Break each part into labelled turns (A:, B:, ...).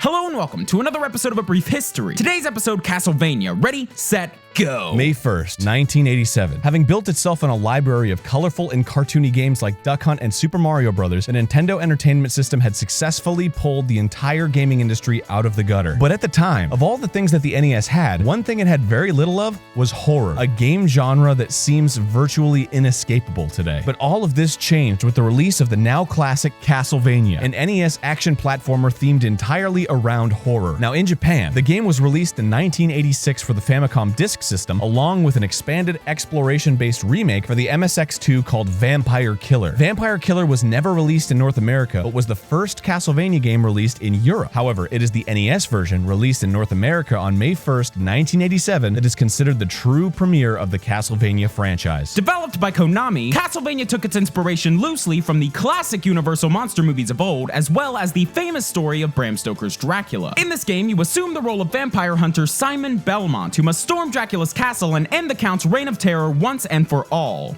A: Hello and welcome to another episode of A Brief History. Today's episode, Castlevania. Ready, set, go.
B: May 1st, 1987. Having built itself on a library of colorful and cartoony games like Duck Hunt and Super Mario Bros., the Nintendo Entertainment System had successfully pulled the entire gaming industry out of the gutter. But at the time, of all the things that the NES had, one thing it had very little of was horror, a game genre that seems virtually inescapable today. But all of this changed with the release of the now classic Castlevania, an NES action platformer themed entirely around horror. Now in Japan, the game was released in 1986 for the Famicom Disk System, along with an expanded exploration-based remake for the MSX2 called Vampire Killer. Vampire Killer was never released in North America, but was the first Castlevania game released in Europe. However, it is the NES version released in North America on May 1st, 1987 that is considered the true premiere of the Castlevania franchise.
A: Developed by Konami, Castlevania took its inspiration loosely from the classic Universal monster movies of old, as well as the famous story of Bram Stoker's Dracula. In this game, you assume the role of vampire hunter Simon Belmont, who must storm Dracula's castle and end the Count's reign of terror once and for all.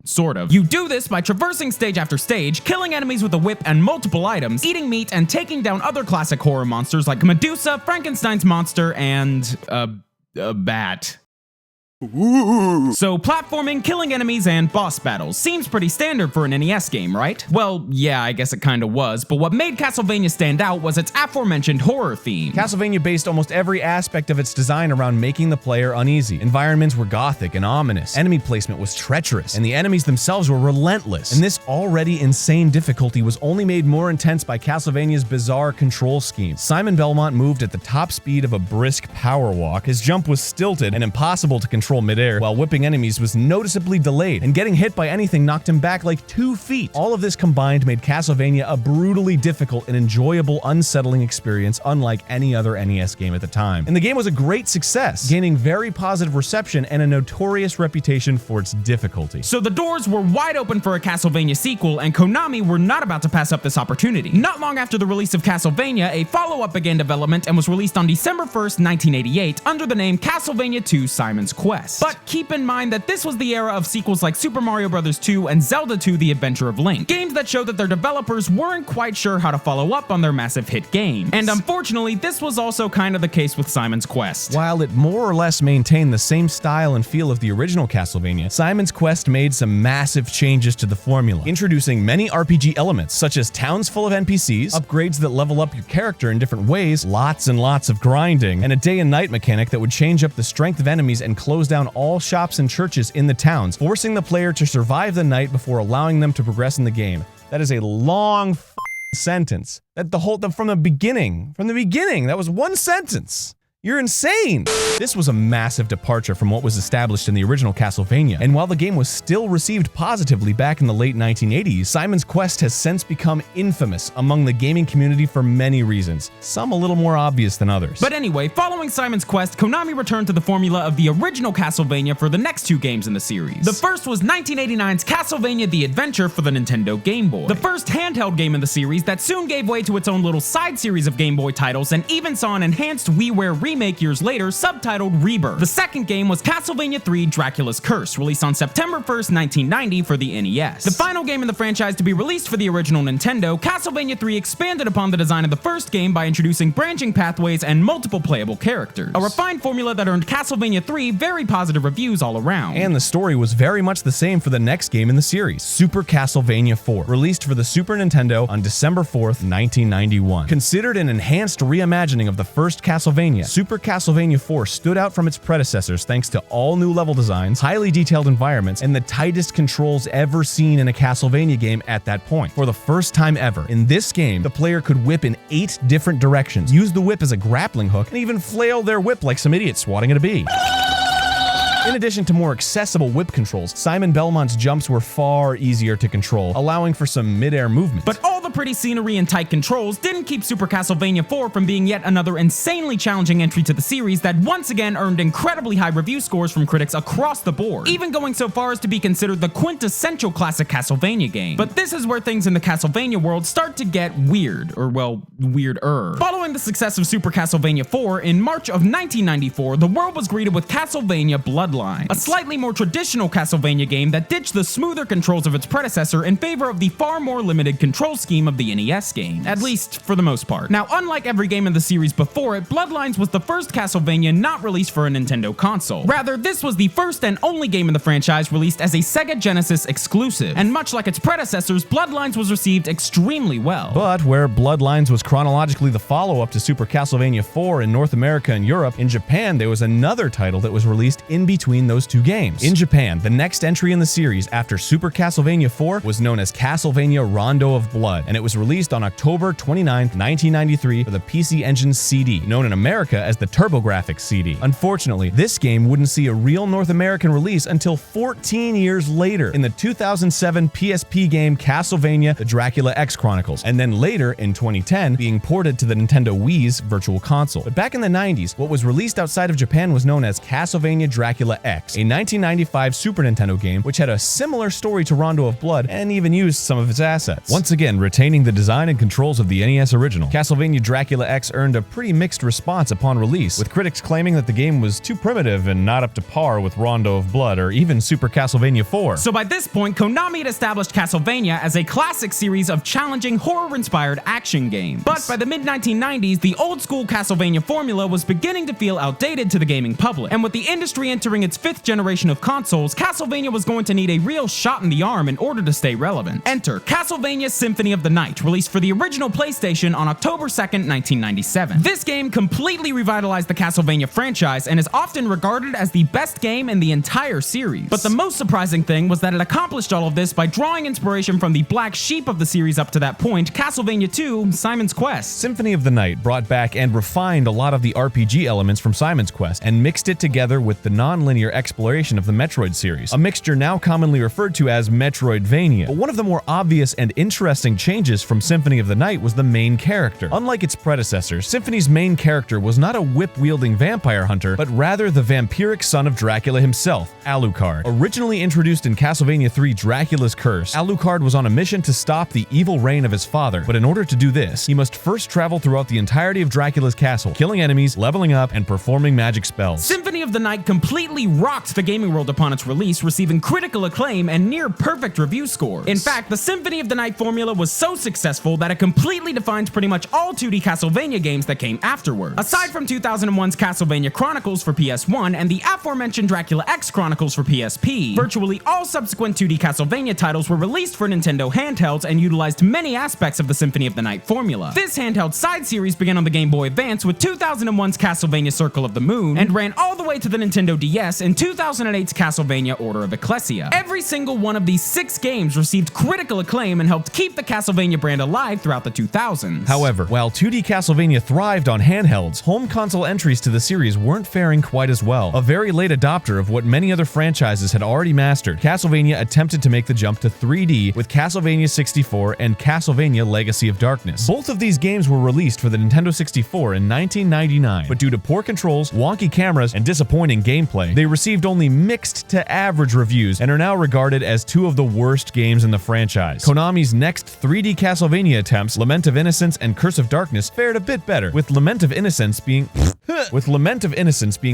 A: Sort of. You do this by traversing stage after stage, killing enemies with a whip and multiple items, eating meat, and taking down other classic horror monsters like Medusa, Frankenstein's monster, and a bat. Ooh. So platforming, killing enemies, and boss battles seems pretty standard for an NES game, right? Well, yeah, I guess it kinda was, but what made Castlevania stand out was its aforementioned horror theme.
B: Castlevania based almost every aspect of its design around making the player uneasy. Environments were gothic and ominous, enemy placement was treacherous, and the enemies themselves were relentless. And this already insane difficulty was only made more intense by Castlevania's bizarre control scheme. Simon Belmont moved at the top speed of a brisk power walk, his jump was stilted and impossible to control midair, while whipping enemies was noticeably delayed, and getting hit by anything knocked him back like 2 feet. All of this combined made Castlevania a brutally difficult and enjoyable, unsettling experience unlike any other NES game at the time. And the game was a great success, gaining very positive reception and a notorious reputation for its difficulty.
A: So the doors were wide open for a Castlevania sequel, and Konami were not about to pass up this opportunity. Not long after the release of Castlevania, a follow-up began development and was released on December 1st, 1988 under the name Castlevania 2: Simon's Quest. But keep in mind that this was the era of sequels like Super Mario Bros. 2 and Zelda 2: The Adventure of Link, games that showed that their developers weren't quite sure how to follow up on their massive hit game. And unfortunately, this was also kind of the case with Simon's Quest.
B: While it more or less maintained the same style and feel of the original Castlevania, Simon's Quest made some massive changes to the formula, introducing many RPG elements such as towns full of NPCs, upgrades that level up your character in different ways, lots and lots of grinding, and a day and night mechanic that would change up the strength of enemies and close down all shops and churches in the towns, forcing the player to survive the night before allowing them to progress in the game. That is a long sentence. From the beginning, that was one sentence. You're insane! This was a massive departure from what was established in the original Castlevania, and while the game was still received positively back in the late 1980s, Simon's Quest has since become infamous among the gaming community for many reasons, some a little more obvious than others.
A: But anyway, following Simon's Quest, Konami returned to the formula of the original Castlevania for the next 2 games in the series. The first was 1989's Castlevania: The Adventure for the Nintendo Game Boy, the first handheld game in the series that soon gave way to its own little side series of Game Boy titles and even saw an enhanced WiiWare remake years later, subtitled Rebirth. The second game was Castlevania 3: Dracula's Curse, released on September 1st, 1990 for the NES. The final game in the franchise to be released for the original Nintendo, Castlevania 3 expanded upon the design of the first game by introducing branching pathways and multiple playable characters. A refined formula that earned Castlevania 3 very positive reviews all around.
B: And the story was very much the same for the next game in the series, Super Castlevania 4, released for the Super Nintendo on December 4th, 1991. Considered an enhanced reimagining of the first Castlevania, Super Castlevania 4 stood out from its predecessors thanks to all new level designs, highly detailed environments, and the tightest controls ever seen in a Castlevania game at that point. For the first time ever, in this game, the player could whip in 8 different directions, use the whip as a grappling hook, and even flail their whip like some idiot swatting at a bee. In addition to more accessible whip controls, Simon Belmont's jumps were far easier to control, allowing for some mid-air movement.
A: But all the pretty scenery and tight controls didn't keep Super Castlevania 4 from being yet another insanely challenging entry to the series that once again earned incredibly high review scores from critics across the board, even going so far as to be considered the quintessential classic Castlevania game. But this is where things in the Castlevania world start to get weird, or well, weirder. Following the success of Super Castlevania 4, in March of 1994, the world was greeted with Castlevania Bloodlines, a slightly more traditional Castlevania game that ditched the smoother controls of its predecessor in favor of the far more limited control scheme theme of the NES game, at least for the most part. Now, unlike every game in the series before it, Bloodlines was the first Castlevania not released for a Nintendo console. Rather, this was the first and only game in the franchise released as a Sega Genesis exclusive, and much like its predecessors, Bloodlines was received extremely well.
B: But where Bloodlines was chronologically the follow-up to Super Castlevania 4 in North America and Europe, in Japan there was another title that was released in between those two games. In Japan, the next entry in the series after Super Castlevania 4 was known as Castlevania Rondo of Blood, and it was released on October 29, 1993 for the PC Engine CD, known in America as the TurboGrafx CD. Unfortunately, this game wouldn't see a real North American release until 14 years later in the 2007 PSP game Castlevania The Dracula X Chronicles, and then later in 2010 being ported to the Nintendo Wii's Virtual Console. But back in the 90s, what was released outside of Japan was known as Castlevania Dracula X, a 1995 Super Nintendo game which had a similar story to Rondo of Blood and even used some of its assets. Once again, retaining the design and controls of the NES original, Castlevania Dracula X earned a pretty mixed response upon release, with critics claiming that the game was too primitive and not up to par with Rondo of Blood or even Super Castlevania 4.
A: So by this point, Konami had established Castlevania as a classic series of challenging horror-inspired action games. But by the mid-1990s, the old-school Castlevania formula was beginning to feel outdated to the gaming public, and with the industry entering its 5th generation of consoles, Castlevania was going to need a real shot in the arm in order to stay relevant. Enter Castlevania Symphony of the Night, released for the original PlayStation on October 2nd, 1997. This game completely revitalized the Castlevania franchise and is often regarded as the best game in the entire series. But the most surprising thing was that it accomplished all of this by drawing inspiration from the black sheep of the series up to that point, Castlevania II: Simon's Quest.
B: Symphony of the Night brought back and refined a lot of the RPG elements from Simon's Quest and mixed it together with the non-linear exploration of the Metroid series, a mixture now commonly referred to as Metroidvania. But one of the more obvious and interesting changes from Symphony of the Night was the main character. Unlike its predecessors, Symphony's main character was not a whip-wielding vampire hunter, but rather the vampiric son of Dracula himself, Alucard. Originally introduced in Castlevania III: Dracula's Curse, Alucard was on a mission to stop the evil reign of his father, but in order to do this, he must first travel throughout the entirety of Dracula's castle, killing enemies, leveling up, and performing magic spells.
A: Symphony of the Night completely rocked the gaming world upon its release, receiving critical acclaim and near-perfect review scores. In fact, the Symphony of the Night formula was so successful that it completely defined pretty much all 2D Castlevania games that came afterward. Aside from 2001's Castlevania Chronicles for PS1 and the aforementioned Dracula X Chronicles for PSP, virtually all subsequent 2D Castlevania titles were released for Nintendo handhelds and utilized many aspects of the Symphony of the Night formula. This handheld side series began on the Game Boy Advance with 2001's Castlevania Circle of the Moon and ran all the way to the Nintendo DS in 2008's Castlevania Order of Ecclesia. Every single one of these 6 games received critical acclaim and helped keep the Castlevania brand alive throughout the 2000s.
B: However, while 2D Castlevania thrived on handhelds, home console entries to the series weren't faring quite as well. A very late adopter of what many other franchises had already mastered, Castlevania attempted to make the jump to 3D with Castlevania 64 and Castlevania Legacy of Darkness. Both of these games were released for the Nintendo 64 in 1999, but due to poor controls, wonky cameras, and disappointing gameplay, they received only mixed to average reviews and are now regarded as 2 of the worst games in the franchise. Konami's next 3D Castlevania attempts, Lament of Innocence and Curse of Darkness, fared a bit better, with Lament of Innocence being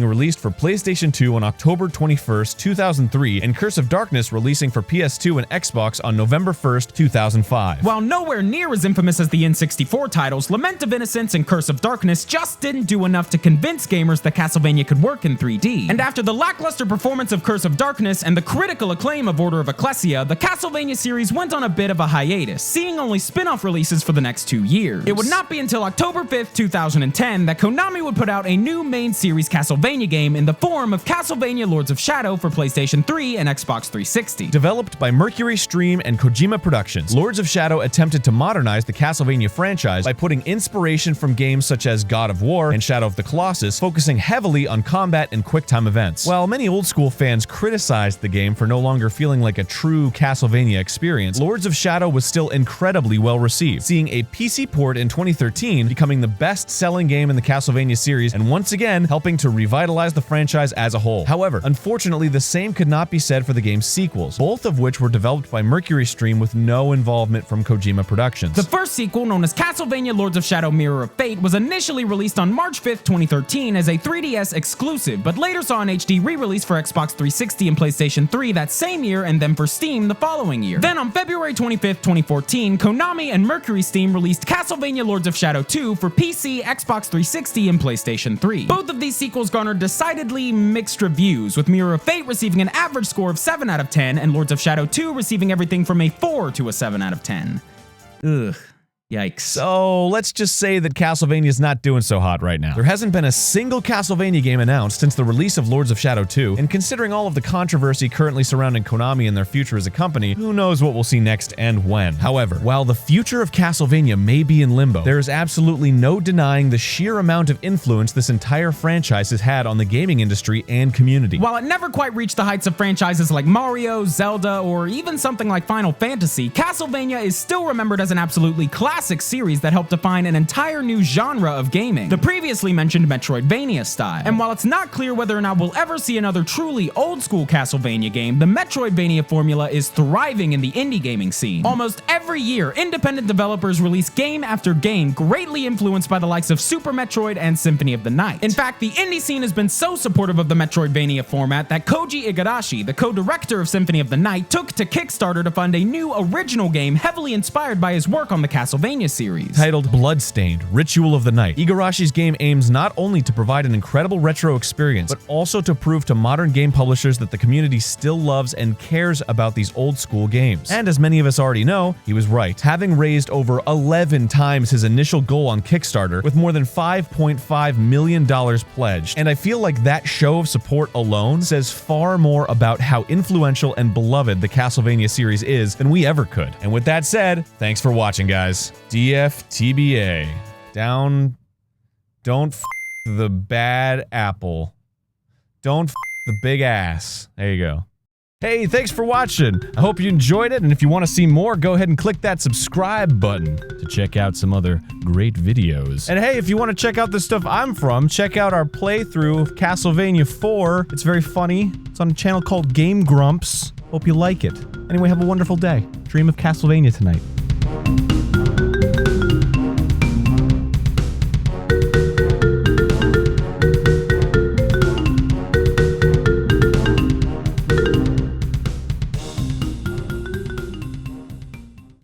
B: released for PlayStation 2 on October 21st, 2003, and Curse of Darkness releasing for PS2 and Xbox on November 1st, 2005.
A: While nowhere near as infamous as the N64 titles, Lament of Innocence and Curse of Darkness just didn't do enough to convince gamers that Castlevania could work in 3D. And after the lackluster performance of Curse of Darkness and the critical acclaim of Order of Ecclesia, the Castlevania series went on a bit of a hiatus, seeing only spin-off releases for the next 2 years. It would not be until October 5th, 2010 that Konami would put out a new main series Castlevania game in the form of Castlevania Lords of Shadow for PlayStation 3 and Xbox 360.
B: Developed by Mercury Stream and Kojima Productions, Lords of Shadow attempted to modernize the Castlevania franchise by putting inspiration from games such as God of War and Shadow of the Colossus, focusing heavily on combat and quick-time events. While many old-school fans criticized the game for no longer feeling like a true Castlevania experience, Lords of Shadow was still incredibly well received, seeing a PC port in 2013 becoming the best-selling game in the Castlevania series series, and once again, helping to revitalize the franchise as a whole. However, unfortunately, the same could not be said for the game's sequels, both of which were developed by Mercury Stream with no involvement from Kojima Productions.
A: The first sequel, known as Castlevania Lords of Shadow Mirror of Fate, was initially released on March 5th, 2013 as a 3DS exclusive, but later saw an HD re-release for Xbox 360 and PlayStation 3 that same year, and then for Steam the following year. Then on February 25th, 2014, Konami and Mercury Steam released Castlevania Lords of Shadow 2 for PC, Xbox 360, and PlayStation 3. Both of these sequels garnered decidedly mixed reviews, with Mirror of Fate receiving an average score of 7 out of 10, and Lords of Shadow 2 receiving everything from a 4 to a 7 out of 10. Ugh. Yikes.
B: So let's just say that Castlevania's not doing so hot right now. There hasn't been a single Castlevania game announced since the release of Lords of Shadow 2, and considering all of the controversy currently surrounding Konami and their future as a company, who knows what we'll see next and when. However, while the future of Castlevania may be in limbo, there is absolutely no denying the sheer amount of influence this entire franchise has had on the gaming industry and community.
A: While it never quite reached the heights of franchises like Mario, Zelda, or even something like Final Fantasy, Castlevania is still remembered as an absolutely classic series that helped define an entire new genre of gaming, the previously mentioned Metroidvania style. And while it's not clear whether or not we'll ever see another truly old-school Castlevania game, the Metroidvania formula is thriving in the indie gaming scene. Almost every year, independent developers release game after game, greatly influenced by the likes of Super Metroid and Symphony of the Night. In fact, the indie scene has been so supportive of the Metroidvania format that Koji Igarashi, the co-director of Symphony of the Night, took to Kickstarter to fund a new original game heavily inspired by his work on the Castlevania series.
B: Titled Bloodstained: Ritual of the Night, Igarashi's game aims not only to provide an incredible retro experience, but also to prove to modern game publishers that the community still loves and cares about these old school games. And as many of us already know, he was right, having raised over 11 times his initial goal on Kickstarter with more than $5.5 million pledged. And I feel like that show of support alone says far more about how influential and beloved the Castlevania series is than we ever could. And with that said, thanks for watching, guys. DFTBA. Don't f the bad apple. Don't f the big ass. There you go. Hey, thanks for watching. I hope you enjoyed it, and if you want to see more, go ahead and click that subscribe button to check out some other great videos. And hey, if you want to check out the stuff I'm from, check out our playthrough of Castlevania 4. It's very funny. It's on a channel called Grumps. Hope you like it. Anyway, have a wonderful day. Dream of Castlevania tonight.